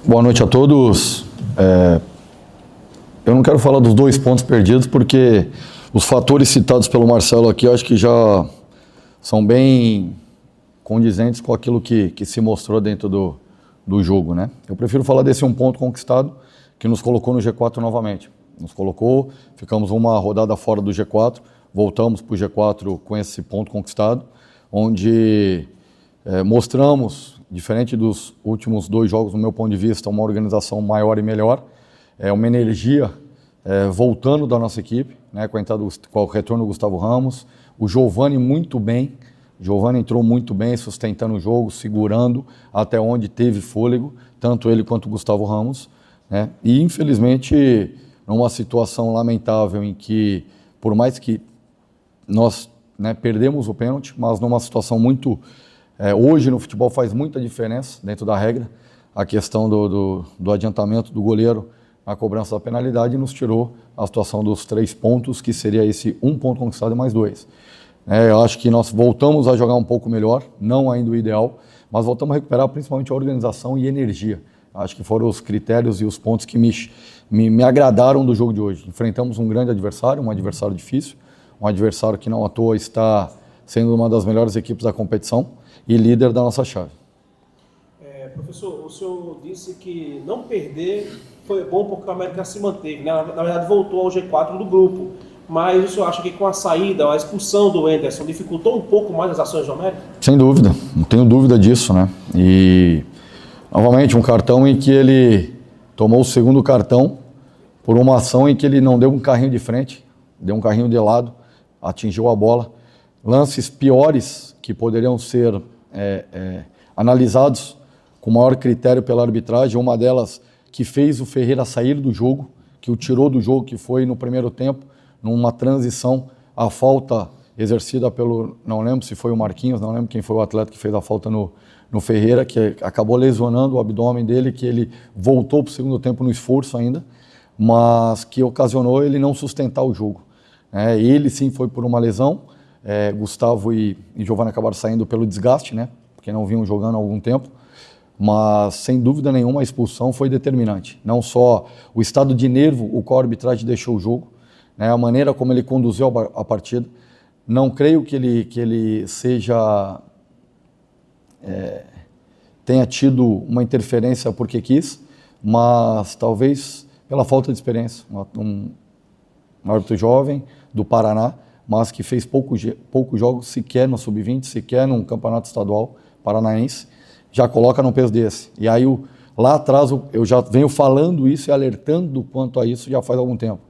Boa noite a todos. Eu não quero falar dos 2 pontos perdidos, porque os fatores citados pelo Marcelo aqui, eu acho que já são bem condizentes com aquilo que se mostrou dentro do jogo, né? Eu prefiro falar desse 1 ponto conquistado, que nos colocou no G4 novamente. Nos colocou, ficamos uma rodada fora do G4, voltamos para o G4 com esse ponto conquistado, onde mostramos, diferente dos últimos 2 jogos, no meu ponto de vista, uma organização maior e melhor, uma energia voltando da nossa equipe, né, com o retorno do Gustavo Ramos, o Giovani muito bem, Giovani entrou muito bem, sustentando o jogo, segurando até onde teve fôlego, tanto ele quanto o Gustavo Ramos, né, e infelizmente numa situação lamentável em que, por mais que nós perdemos o pênalti, mas numa situação muito... hoje no futebol faz muita diferença dentro da regra, a questão do adiantamento do goleiro na cobrança da penalidade nos tirou a situação dos 3 pontos, que seria esse 1 ponto conquistado e mais 2. Eu acho que nós voltamos a jogar um pouco melhor, não ainda o ideal, mas voltamos a recuperar principalmente a organização e energia. Acho que foram os critérios e os pontos que me agradaram do jogo de hoje. Enfrentamos um grande adversário, um adversário difícil, um adversário que não à toa está sendo uma das melhores equipes da competição e líder da nossa chave. Professor, o senhor disse que não perder foi bom porque o América se manteve, né? Na verdade voltou ao G4 do grupo, mas o senhor acha que com a saída, a expulsão do Anderson dificultou um pouco mais as ações do América? Sem dúvida, não tenho dúvida disso, né? E novamente um cartão em que ele tomou o 2º cartão por uma ação em que ele não deu um carrinho de frente, deu um carrinho de lado, atingiu a bola. Lances piores que poderiam ser analisados com maior critério pela arbitragem, uma delas que fez o Ferreira sair do jogo, que o tirou do jogo, que foi no primeiro tempo, numa transição, a falta exercida pelo, não lembro se foi o Marquinhos, não lembro quem foi o atleta que fez a falta no Ferreira, que acabou lesionando o abdômen dele, que ele voltou para o segundo tempo no esforço ainda, mas que ocasionou ele não sustentar o jogo. Ele sim foi por uma lesão, Gustavo e Giovani acabaram saindo pelo desgaste, né, porque não vinham jogando há algum tempo, mas sem dúvida nenhuma a expulsão foi determinante. Não só o estado de nervo o qual a arbitragem deixou o jogo, né, a maneira como ele conduziu a partida. Não creio que ele tenha tido uma interferência porque quis, mas talvez pela falta de experiência. Um árbitro jovem do Paraná, mas que fez poucos jogos sequer no Sub-20, sequer num campeonato estadual paranaense, já coloca num peso desse. E aí, lá atrás, eu já venho falando isso e alertando quanto a isso já faz algum tempo.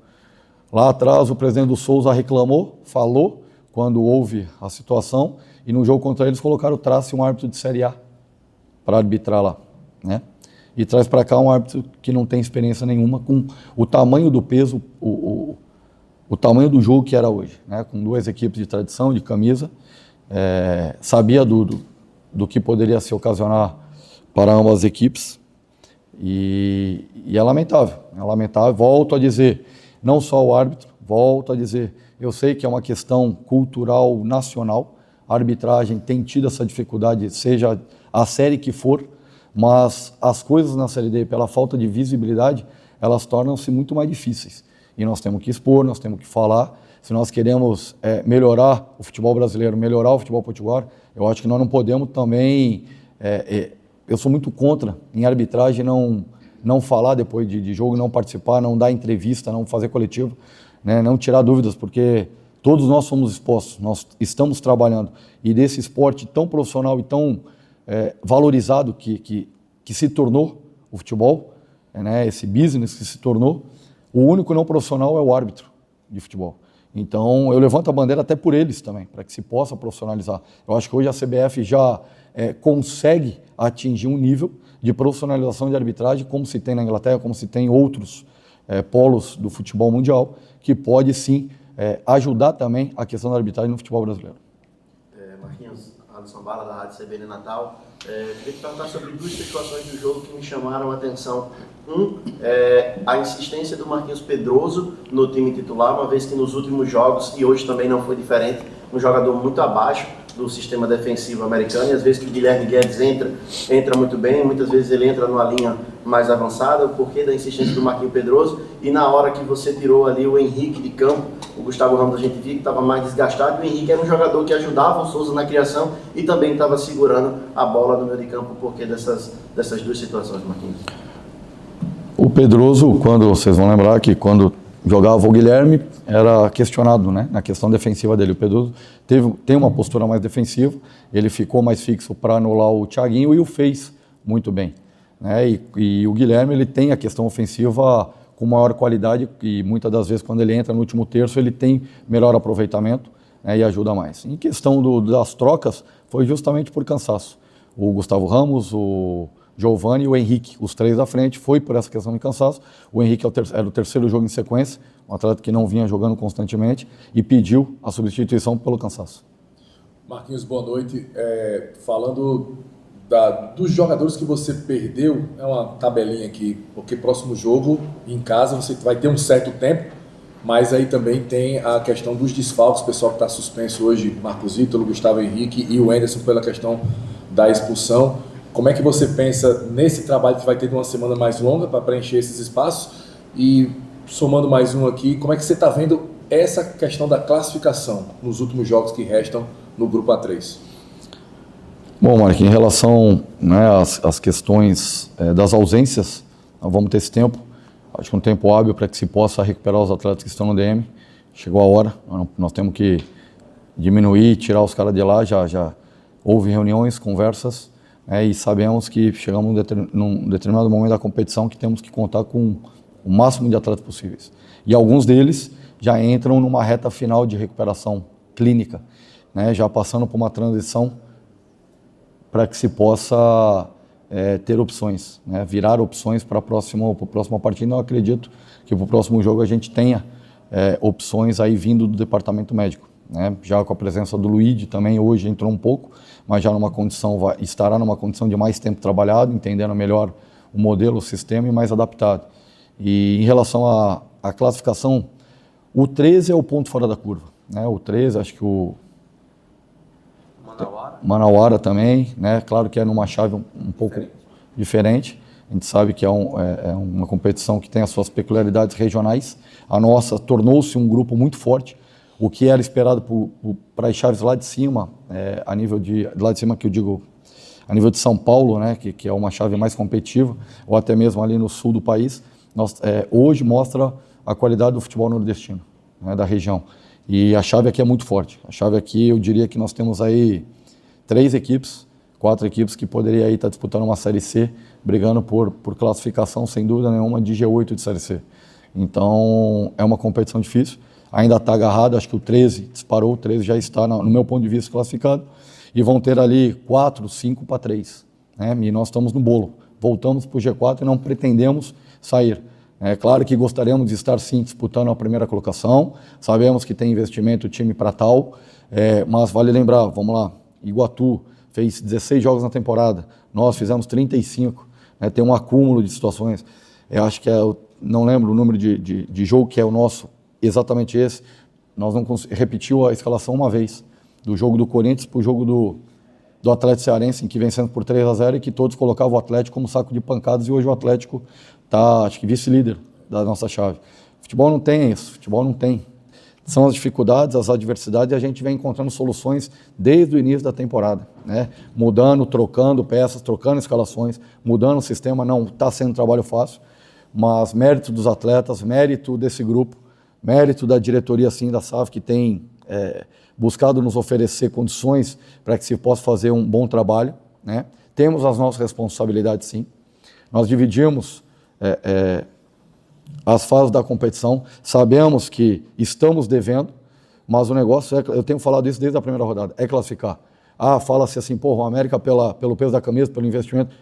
Lá atrás, o presidente do Souza reclamou, falou, quando houve a situação, e no jogo contra eles colocaram o Trace, um árbitro de Série A, para arbitrar lá, né? E traz para cá um árbitro que não tem experiência nenhuma, com o tamanho do peso, o tamanho do jogo que era hoje, né? Com 2 equipes de tradição, de camisa, sabia do que poderia se ocasionar para ambas as equipes, e é lamentável, volto a dizer, não só o árbitro, volto a dizer, eu sei que é uma questão cultural nacional, a arbitragem tem tido essa dificuldade, seja a série que for, mas as coisas na Série D, pela falta de visibilidade, elas tornam-se muito mais difíceis, e nós temos que expor, nós temos que falar. Se nós queremos melhorar o futebol brasileiro, melhorar o futebol potiguar, eu acho que nós não podemos também... eu sou muito contra, em arbitragem, não falar depois de jogo, não participar, não dar entrevista, não fazer coletivo, né, não tirar dúvidas, porque todos nós somos expostos, nós estamos trabalhando. E desse esporte tão profissional e tão valorizado que se tornou o futebol, né, esse business que se tornou, o único não profissional é o árbitro de futebol. Então, eu levanto a bandeira até por eles também, para que se possa profissionalizar. Eu acho que hoje a CBF já consegue atingir um nível de profissionalização de arbitragem, como se tem na Inglaterra, como se tem em outros polos do futebol mundial, que pode sim ajudar também a questão da arbitragem no futebol brasileiro. Marquinhos, Alisson Bala, da Rádio CBN Natal. Queria te perguntar sobre 2 situações do jogo que me chamaram a atenção. A insistência do Marquinhos Pedroso no time titular, uma vez que nos últimos jogos, e hoje também não foi diferente, um jogador muito abaixo, do sistema defensivo americano, e às vezes que o Guilherme Guedes entra muito bem, muitas vezes ele entra numa linha mais avançada, o porquê da insistência do Marquinhos Pedroso, e na hora que você tirou ali o Henrique de campo, o Gustavo Ramos a gente viu que estava mais desgastado, e o Henrique era um jogador que ajudava o Souza na criação e também estava segurando a bola no meio de campo, o porquê dessas duas situações, Marquinhos? O Pedroso, quando vocês vão lembrar que quando jogava o Guilherme, era questionado, né, na questão defensiva dele. O Pedroso tem uma postura mais defensiva, ele ficou mais fixo para anular o Thiaguinho e o fez muito bem, né? E o Guilherme, ele tem a questão ofensiva com maior qualidade e muitas das vezes quando ele entra no último terço ele tem melhor aproveitamento, né, e ajuda mais. Em questão das trocas, foi justamente por cansaço. O Gustavo Ramos, o Giovani e o Henrique, os três da frente, foi por essa questão de cansaço. O Henrique era o terceiro jogo em sequência, um atleta que não vinha jogando constantemente e pediu a substituição pelo cansaço. Marquinhos, boa noite. Falando dos jogadores que você perdeu, é uma tabelinha aqui, porque próximo jogo em casa você vai ter um certo tempo, mas aí também tem a questão dos desfalques, o pessoal que está suspenso hoje, Marcos Ítalo, Gustavo Henrique e o Anderson pela questão da expulsão. Como é que você pensa nesse trabalho que vai ter de uma semana mais longa para preencher esses espaços? E somando mais um aqui, como é que você está vendo essa questão da classificação nos últimos jogos que restam no grupo A3? Bom, Marquinhos, em relação, né, às questões das ausências, nós vamos ter esse tempo, acho que um tempo hábil para que se possa recuperar os atletas que estão no DM. Chegou a hora, nós temos que diminuir, tirar os caras de lá, já houve reuniões, conversas, e sabemos que chegamos num determinado momento da competição que temos que contar com o máximo de atletas possíveis. E alguns deles já entram numa reta final de recuperação clínica, né, já passando por uma transição para que se possa ter opções, né, virar opções para a próxima partida. Eu acredito que para o próximo jogo a gente tenha opções aí vindo do departamento médico, né, já com a presença do Luigi também, hoje entrou um pouco, mas já estará numa condição de mais tempo trabalhado, entendendo melhor o modelo, o sistema e mais adaptado. E em relação à classificação, o 13 é o ponto fora da curva, né, o 13, acho que o Manauara também, né? Claro que é numa chave um pouco diferente. A gente sabe que é uma competição que tem as suas peculiaridades regionais. A nossa tornou-se um grupo muito forte, o que era esperado para as chaves lá de cima, a nível de lá de cima que eu digo, a nível de São Paulo, né? Que é uma chave mais competitiva, ou até mesmo ali no sul do país. Hoje mostra a qualidade do futebol nordestino, né, da região. E a chave aqui é muito forte. A chave aqui, eu diria que nós temos aí 4 equipes que poderiam aí estar disputando uma Série C, brigando por classificação, sem dúvida nenhuma, de G8 de Série C. Então, é uma competição difícil. Ainda está agarrado, acho que o 13 disparou, o 13 já está, no meu ponto de vista, classificado. E vão ter ali 4, 5 para 3. Né? E nós estamos no bolo. Voltamos para o G4 e não pretendemos sair. É claro que gostaríamos de estar, sim, disputando a primeira colocação. Sabemos que tem investimento, time para tal. Mas vale lembrar, vamos lá, Iguatu fez 16 jogos na temporada, nós fizemos 35, né, tem um acúmulo de situações. Eu acho que não lembro o número de jogo que é o nosso, exatamente esse. Nós não repetiu a escalação uma vez, do jogo do Corinthians para o jogo do Atlético Cearense, em que vencemos por 3-0 e que todos colocavam o Atlético como saco de pancadas, e hoje o Atlético está, acho que, vice-líder da nossa chave. Futebol não tem isso, futebol não tem. São as dificuldades, as adversidades, e a gente vem encontrando soluções desde o início da temporada, né? Mudando, trocando peças, trocando escalações, mudando o sistema. Não está sendo um trabalho fácil, mas mérito dos atletas, mérito desse grupo, mérito da diretoria, sim, da SAF, que tem buscado nos oferecer condições para que se possa fazer um bom trabalho, né? Temos as nossas responsabilidades, sim. Nós dividimos as fases da competição, sabemos que estamos devendo, mas o negócio eu tenho falado isso desde a primeira rodada, é classificar. Fala-se assim, o América pelo peso da camisa, pelo investimento.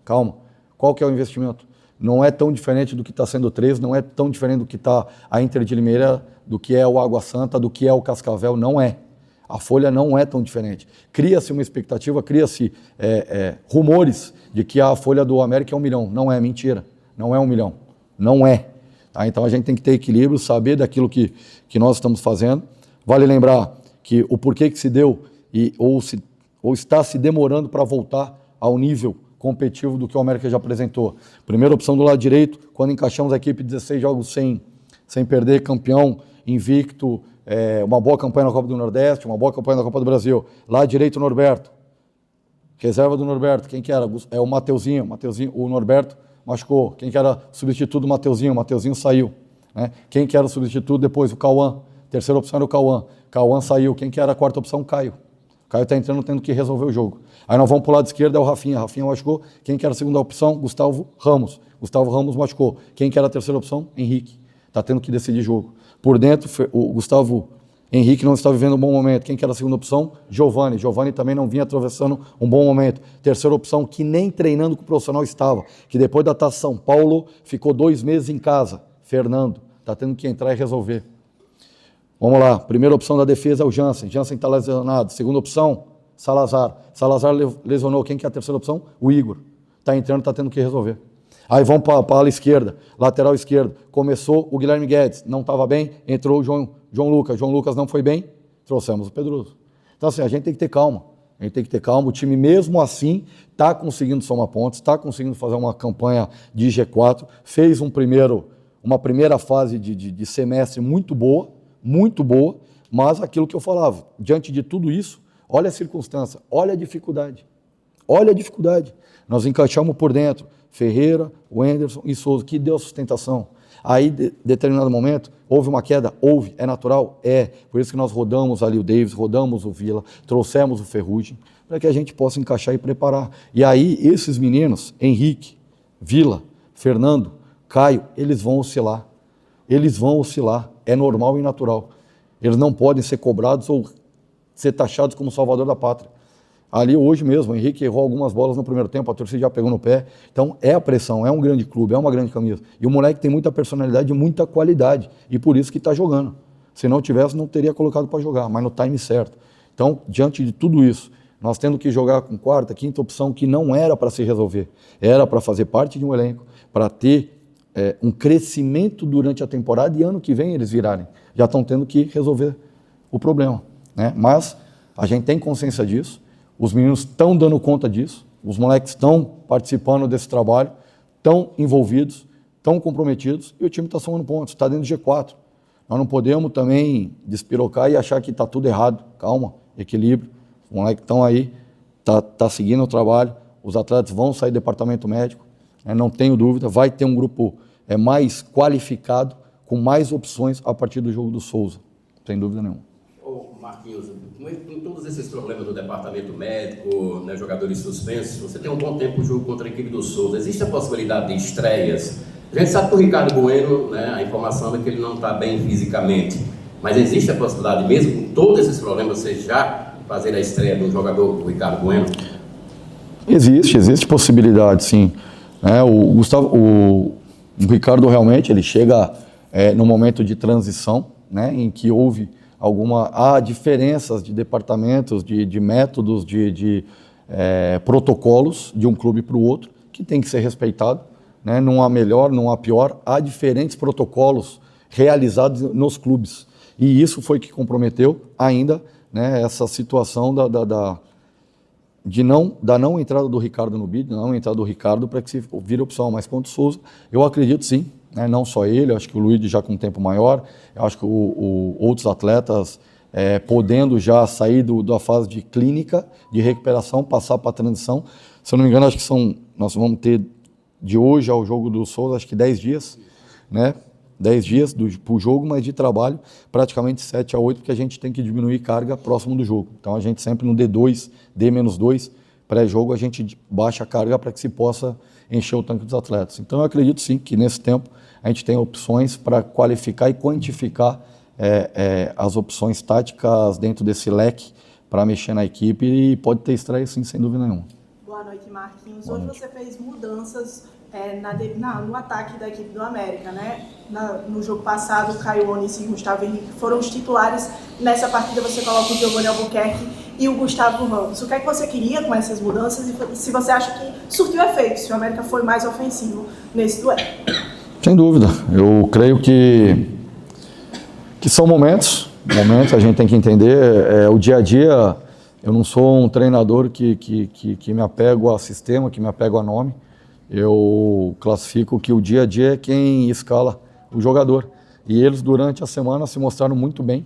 Calma, qual que é o investimento? Não é tão diferente do que está sendo o 13, não é tão diferente do que está a Inter de Limeira, do que é o Água Santa, do que é o Cascavel, não é. A folha não é tão diferente. Cria-se uma expectativa, cria-se rumores de que a folha do América é 1 milhão. Não é, mentira, não é 1 milhão. Não é. Tá? Então a gente tem que ter equilíbrio, saber daquilo que nós estamos fazendo. Vale lembrar que o porquê que se deu ou está se demorando para voltar ao nível competitivo do que o América já apresentou. Primeira opção do lado direito, quando encaixamos a equipe 16 jogos sem perder, campeão, invicto, uma boa campanha na Copa do Nordeste, uma boa campanha na Copa do Brasil. Lado direito, Norberto. Reserva do Norberto, quem que era? É o Mateuzinho, o Norberto machucou. Quem que era substituto do Mateuzinho? O Mateuzinho saiu. Né? Quem que era o substituto depois? O Cauã. Terceira opção era o Cauã. Cauã saiu. Quem que era a quarta opção? O Caio. O Caio está entrando tendo que resolver o jogo. Aí nós vamos para o lado esquerdo, é o Rafinha. Rafinha machucou. Quem que era a segunda opção? Gustavo Ramos. Gustavo Ramos machucou. Quem que era a terceira opção? Henrique. Está tendo que decidir jogo. Por dentro, o Gustavo Henrique não está vivendo um bom momento. Quem que era a segunda opção? Giovani. Giovani também não vinha atravessando um bom momento. Terceira opção, que nem treinando com o profissional estava, que depois da Taça São Paulo ficou 2 meses em casa. Fernando. Está tendo que entrar e resolver. Vamos lá. Primeira opção da defesa é o Jansen. Jansen está lesionado. Segunda opção, Salazar. Salazar lesionou. Quem que é a terceira opção? O Igor. Está entrando, está tendo que resolver. Aí vamos para a ala esquerda, lateral esquerdo. Começou o Guilherme Guedes, não estava bem, entrou o João Lucas. João Lucas não foi bem, trouxemos o Pedroso. Então assim, a gente tem que ter calma. O time mesmo assim está conseguindo somar pontos, está conseguindo fazer uma campanha de G4, fez uma primeira fase de semestre muito boa, mas aquilo que eu falava, diante de tudo isso, olha a circunstância, olha a dificuldade. Nós encaixamos por dentro Ferreira, Wenderson e Souza, que deu sustentação. Aí, em determinado momento, houve uma queda? Houve, é natural? É. Por isso que nós rodamos ali o Davis, rodamos o Vila, trouxemos o Ferrugem, para que a gente possa encaixar e preparar. E aí, esses meninos, Henrique, Vila, Fernando, Caio, eles vão oscilar. É normal e natural. Eles não podem ser cobrados ou ser taxados como salvador da pátria. Ali hoje mesmo, o Henrique errou algumas bolas no primeiro tempo, a torcida já pegou no pé. Então é a pressão, é um grande clube, é uma grande camisa. E o moleque tem muita personalidade e muita qualidade. E por isso que está jogando. Se não tivesse, não teria colocado para jogar, mas no time certo. Então, diante de tudo isso, nós tendo que jogar com quarta, quinta opção, que não era para se resolver. Era para fazer parte de um elenco, para ter um crescimento durante a temporada e ano que vem eles virarem. Já estão tendo que resolver o problema. Né? Mas a gente tem consciência disso. Os meninos estão dando conta disso, os moleques estão participando desse trabalho, estão envolvidos, estão comprometidos e o time está somando pontos, está dentro do G4. Nós não podemos também despirocar e achar que está tudo errado. Calma, equilíbrio. Os moleques estão aí, tá seguindo o trabalho, os atletas vão sair do departamento médico, não tenho dúvida, vai ter um grupo mais qualificado, com mais opções a partir do jogo do Souza, sem dúvida nenhuma. Marquinhos, com todos esses problemas do departamento médico, né, jogadores suspensos, você tem um bom tempo o jogo contra a equipe do Souza. Existe a possibilidade de estreias? A gente sabe que o Ricardo Bueno, né, a informação é que ele não está bem fisicamente, mas existe a possibilidade, mesmo com todos esses problemas, você já fazer a estreia do jogador, o Ricardo Bueno? Existe possibilidade, sim. O Ricardo realmente ele chega no momento de transição, né, em que houve há diferenças de departamentos, de métodos, de protocolos de um clube para o outro, que tem que ser respeitado, né? Não há melhor, não há pior, há diferentes protocolos realizados nos clubes. E isso foi que comprometeu ainda, né, essa situação da não entrada do Ricardo no bid, não entrada do Ricardo para que se vire opção. Mas quanto o Souza, eu acredito sim, né, não só ele, eu acho que o Luiz já com um tempo maior, eu acho que outros atletas podendo já sair da fase de clínica, de recuperação, passar para a transição. Se eu não me engano, acho que nós vamos ter de hoje ao jogo do Souza, acho que 10 dias, né? 10 dias para o jogo, mas de trabalho praticamente 7 a 8, porque a gente tem que diminuir carga próximo do jogo. Então a gente sempre no D2, D-2, pré-jogo, a gente baixa a carga para que se possa encher o tanque dos atletas. Então eu acredito sim que nesse tempo a gente tem opções para qualificar e quantificar as opções táticas dentro desse leque para mexer na equipe e pode ter estreia sim, sem dúvida nenhuma. Boa noite, Marquinhos. Hoje você fez mudanças no ataque da equipe do América, né? No jogo passado, o Caio Onis e o Gustavo Henrique foram os titulares. Nessa partida você coloca o Giovanni Albuquerque e o Gustavo Ramos. O que é que você queria com essas mudanças e se você acha que surtiu efeito, se o América foi mais ofensivo nesse duelo? Sem dúvida. Eu creio que são momentos, a gente tem que entender, o dia a dia Eu não sou um treinador que me apego a sistema, que me apego a nome. Eu classifico que o dia a dia é quem escala o jogador. E eles, durante a semana, se mostraram muito bem,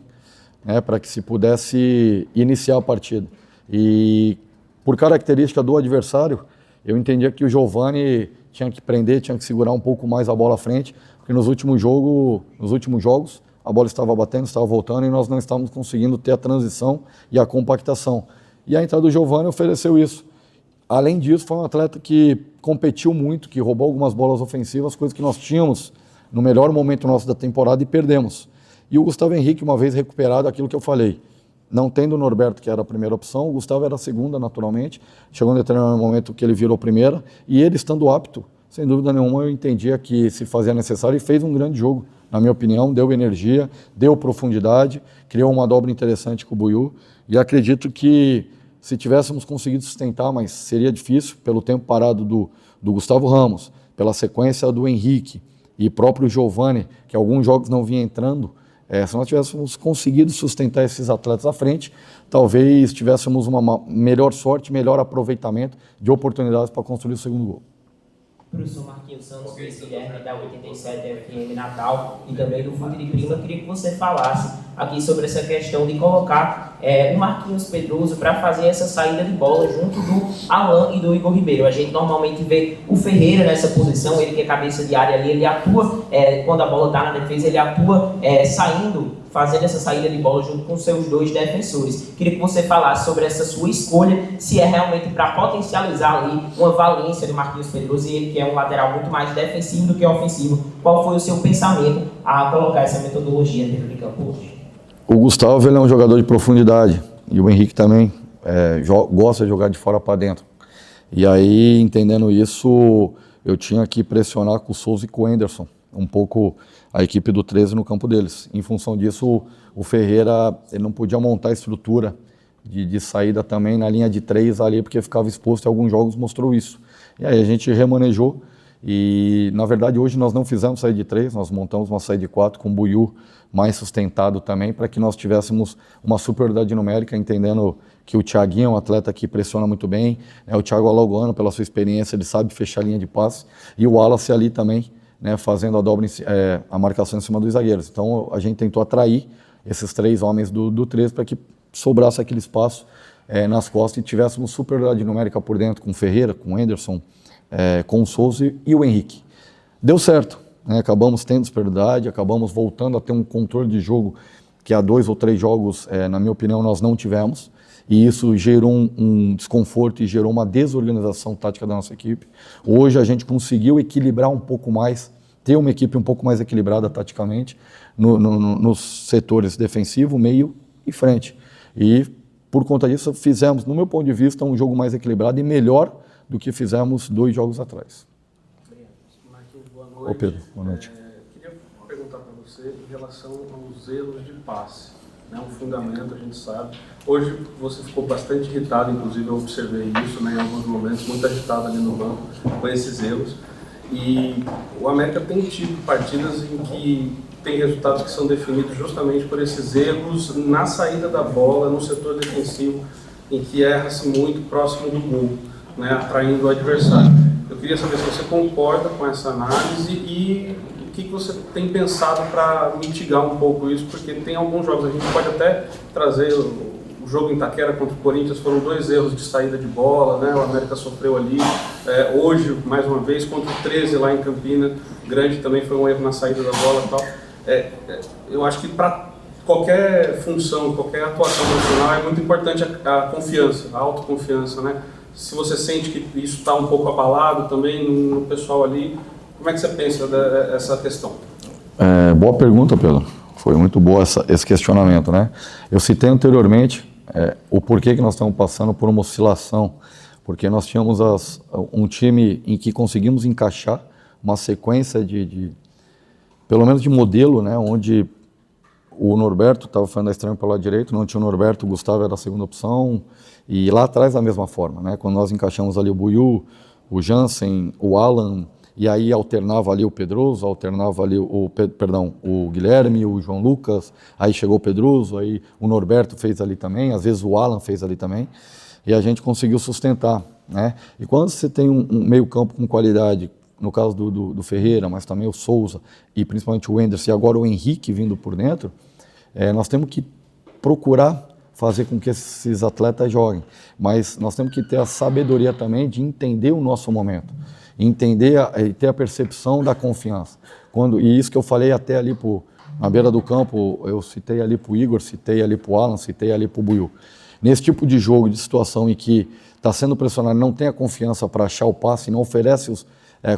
né, para que se pudesse iniciar a partida. E, por característica do adversário, eu entendia que o Giovani tinha que prender, tinha que segurar um pouco mais a bola à frente, porque nos últimos jogos, a bola estava batendo, estava voltando e nós não estávamos conseguindo ter a transição e a compactação. E a entrada do Giovani ofereceu isso. Além disso, foi um atleta que competiu muito, que roubou algumas bolas ofensivas, coisas que nós tínhamos no melhor momento nosso da temporada e perdemos. E o Gustavo Henrique, uma vez recuperado, aquilo que eu falei, não tendo o Norberto, que era a primeira opção, o Gustavo era a segunda, naturalmente. Chegou um determinado momento que ele virou primeira, e ele estando apto, sem dúvida nenhuma, eu entendia que se fazia necessário e fez um grande jogo. Na minha opinião, deu energia, deu profundidade, criou uma dobra interessante com o Buiú, e acredito que se tivéssemos conseguido sustentar, mas seria difícil, pelo tempo parado do Gustavo Ramos, pela sequência do Henrique e próprio Giovani, que alguns jogos não vinha entrando, se nós tivéssemos conseguido sustentar esses atletas à frente, talvez tivéssemos uma melhor sorte, melhor aproveitamento de oportunidades para construir o segundo gol. Professor Marquinhos Santos, Luiz Guilherme da 87 FM Natal e também do Fundo de Prima, eu queria que você falasse aqui sobre essa questão de colocar o Marquinhos Pedroso para fazer essa saída de bola junto do Alan e do Igor Ribeiro. A gente normalmente vê o Ferreira nessa posição, ele que é cabeça de área ali, ele atua, quando a bola está na defesa, ele atua saindo, fazendo essa saída de bola junto com seus dois defensores. Queria que você falasse sobre essa sua escolha, se é realmente para potencializar ali uma valência do Marquinhos Pedroso, e ele que é um lateral muito mais defensivo do que ofensivo. Qual foi o seu pensamento a colocar essa metodologia dentro de campo hoje? O Gustavo, ele é um jogador de profundidade, e o Henrique também gosta de jogar de fora para dentro. E aí, entendendo isso, eu tinha que pressionar com o Souza e com o Anderson um pouco a equipe do 13 no campo deles. Em função disso, o Ferreira ele não podia montar a estrutura de saída também na linha de 3 ali, porque ficava exposto, e alguns jogos mostrou isso. E aí a gente remanejou, e na verdade hoje nós não fizemos saída de 3, nós montamos uma saída de 4 com o Buiú mais sustentado também, para que nós tivéssemos uma superioridade numérica, entendendo que o Thiaguinho é um atleta que pressiona muito bem, o Thiago Alagoano, pela sua experiência, ele sabe fechar a linha de passe, e o Wallace ali também, fazendo a dobra, a marcação em cima dos zagueiros. Então a gente tentou atrair esses 3 homens do 13 para que sobrasse aquele espaço nas costas e tivéssemos superioridade numérica por dentro, com o Ferreira, com o Anderson, com o Souza e o Henrique. Deu certo, acabamos tendo superioridade, acabamos voltando a ter um controle de jogo que há 2 ou 3 jogos, na minha opinião, nós não tivemos, e isso gerou um desconforto e gerou uma desorganização tática da nossa equipe. Hoje a gente conseguiu equilibrar um pouco mais, ter uma equipe um pouco mais equilibrada taticamente nos setores defensivo, meio e frente. E por conta disso fizemos, no meu ponto de vista, um jogo mais equilibrado e melhor do que fizemos 2 jogos atrás. Marquinhos, boa noite. Ô Pedro, boa noite. Queria perguntar para você em relação aos erros de passe. Um fundamento, a gente sabe. Hoje você ficou bastante irritado, inclusive eu observei isso em alguns momentos, muito agitado ali no banco com esses erros. E o América tem tido partidas em que tem resultados que são definidos justamente por esses erros na saída da bola, no setor defensivo, em que erra-se muito próximo do gol, atraindo o adversário. Eu queria saber se você concorda com essa análise e o que você tem pensado para mitigar um pouco isso, porque tem alguns jogos, a gente pode até trazer o jogo em Itaquera contra o Corinthians, foram 2 erros de saída de bola, o América sofreu ali. Hoje, mais uma vez, contra o 13 lá em Campina, Grande também foi um erro na saída da bola e tal. Eu acho que para qualquer função, qualquer atuação profissional é muito importante a confiança, a autoconfiança, Se você sente que isso está um pouco abalado também no pessoal ali, como é que você pensa dessa questão? Boa pergunta, Pedro. Foi muito boa esse questionamento, Eu citei anteriormente o porquê que nós estamos passando por uma oscilação, porque nós tínhamos um time em que conseguimos encaixar uma sequência pelo menos de modelo, onde o Norberto estava fazendo a extrema pelo lado direito, não tinha o Norberto, o Gustavo era a segunda opção, e lá atrás da mesma forma, Quando nós encaixamos ali o Buiú, o Jansen, o Alan e aí alternava ali o Pedroso, alternava ali o Guilherme, o João Lucas, aí chegou o Pedroso, aí o Norberto fez ali também, às vezes o Alan fez ali também, e a gente conseguiu sustentar, né? E quando você tem um meio campo com qualidade, no caso do Ferreira, mas também o Souza, e principalmente o Enderson, e agora o Henrique vindo por dentro, nós temos que procurar fazer com que esses atletas joguem, mas nós temos que ter a sabedoria também de entender o nosso momento, entender e ter a percepção da confiança. E isso que eu falei até ali na beira do campo, eu citei ali para o Igor, citei ali para o Alan, citei ali para o Buiu. Nesse tipo de jogo, de situação em que está sendo pressionado, não tem a confiança para achar o passe, não oferece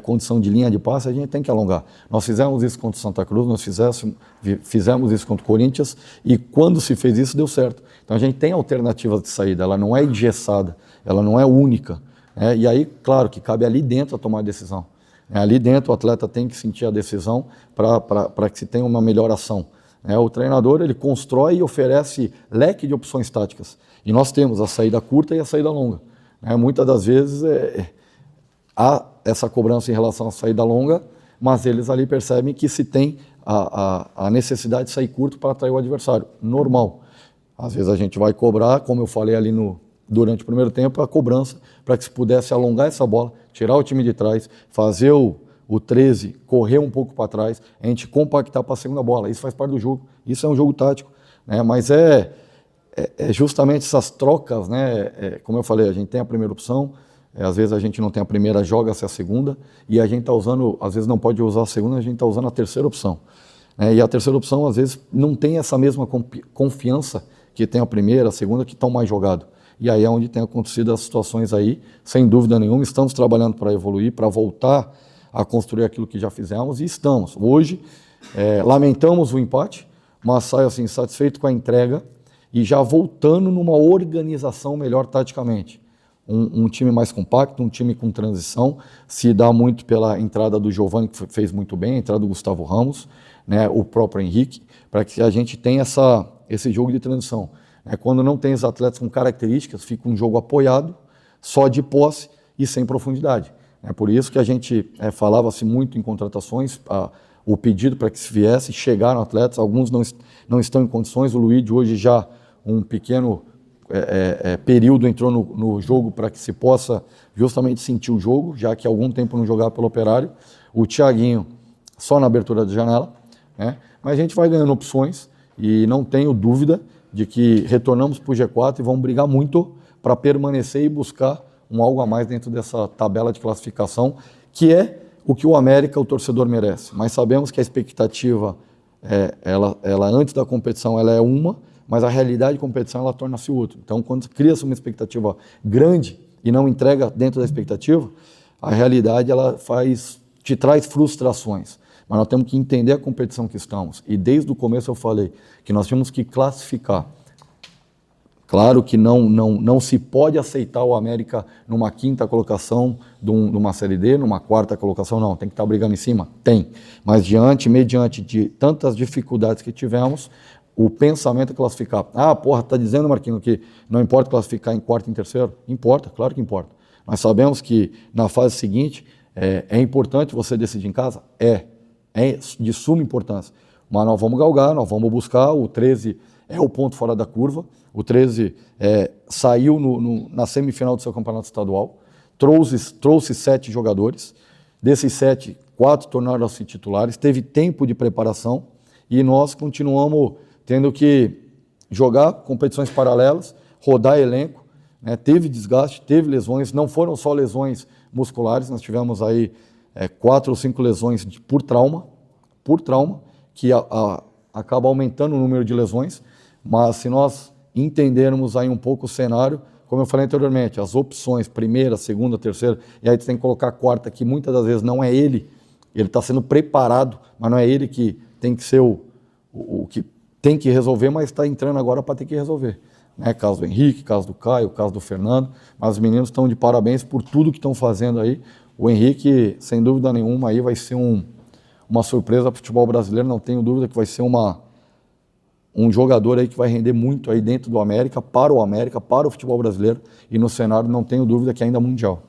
condição de linha de passe, a gente tem que alongar. Nós fizemos isso contra o Santa Cruz, nós fizemos isso contra o Corinthians, e quando se fez isso, deu certo. Então a gente tem alternativas de saída, ela não é engessada, ela não é única. E aí, claro, que cabe ali dentro a tomar a decisão. Ali dentro o atleta tem que sentir a decisão para que se tenha uma melhor ação. O treinador, ele constrói e oferece leque de opções táticas. E nós temos a saída curta e a saída longa. Muitas das vezes há essa cobrança em relação à saída longa, mas eles ali percebem que se tem a necessidade de sair curto para atrair o adversário. Normal. Às vezes a gente vai cobrar, como eu falei ali durante o primeiro tempo, a cobrança para que se pudesse alongar essa bola, tirar o time de trás, fazer o 13 correr um pouco para trás, a gente compactar para a segunda bola. Isso faz parte do jogo, isso é um jogo tático, mas é justamente essas trocas, como eu falei, a gente tem a primeira opção, às vezes a gente não tem a primeira, joga-se a segunda, e a gente está usando, às vezes não pode usar a segunda, a gente está usando a terceira opção. E a terceira opção, às vezes, não tem essa mesma confiança que tem a primeira, a segunda, que estão mais jogados. E aí é onde tem acontecido as situações aí, sem dúvida nenhuma, estamos trabalhando para evoluir, para voltar a construir aquilo que já fizemos, e estamos. Hoje, lamentamos o empate, mas saio assim, satisfeito com a entrega, e já voltando numa organização melhor taticamente. Um time mais compacto, um time com transição, se dá muito pela entrada do Giovani, que fez muito bem, a entrada do Gustavo Ramos, o próprio Henrique, para que a gente tenha esse jogo de transição. Quando não tem os atletas com características, fica um jogo apoiado, só de posse e sem profundidade. É por isso que a gente falava-se muito em contratações, o pedido para que se viesse, chegaram atletas, alguns não estão em condições, o Luiz hoje já um pequeno período entrou no jogo para que se possa justamente sentir o jogo, já que há algum tempo não jogava pelo Operário, o Thiaguinho só na abertura da janela, mas a gente vai ganhando opções e não tenho dúvida de que retornamos para o G4 e vamos brigar muito para permanecer e buscar algo a mais dentro dessa tabela de classificação, que é o que o América, o torcedor, merece. Mas sabemos que a expectativa, ela antes da competição, ela é uma, mas a realidade de competição, ela torna-se outra. Então, quando cria-se uma expectativa grande e não entrega dentro da expectativa, a realidade ela te traz frustrações. Mas nós temos que entender a competição que estamos. E desde o começo eu falei que nós temos que classificar. Claro que não se pode aceitar o América numa quinta colocação de uma Série D, numa quarta colocação, não. Tem que estar brigando em cima? Tem. Mas mediante de tantas dificuldades que tivemos, o pensamento é classificar. Tá dizendo, Marquinhos, que não importa classificar em quarto e em terceiro? Importa, claro que importa. Nós sabemos que na fase seguinte é importante você decidir em casa? É de suma importância. Mas nós vamos galgar, nós vamos buscar, o 13 é o ponto fora da curva, o 13 saiu na semifinal do seu campeonato estadual, trouxe 7 jogadores, desses 7, 4 tornaram-se titulares, teve tempo de preparação e nós continuamos tendo que jogar competições paralelas, rodar elenco, teve desgaste, teve lesões, não foram só lesões musculares, nós tivemos aí 4 ou 5 lesões por trauma, que acaba aumentando o número de lesões, mas se nós entendermos aí um pouco o cenário, como eu falei anteriormente, as opções, primeira, segunda, terceira, e aí você tem que colocar a quarta, que muitas das vezes não é ele está sendo preparado, mas não é ele que tem que ser o que tem que resolver, mas está entrando agora para ter que resolver. Caso do Henrique, caso do Caio, caso do Fernando, mas os meninos estão de parabéns por tudo que estão fazendo aí. O Henrique, sem dúvida nenhuma, aí vai ser uma surpresa para o futebol brasileiro, não tenho dúvida que vai ser um jogador aí que vai render muito aí dentro do América, para o futebol brasileiro, e no cenário não tenho dúvida que ainda mundial.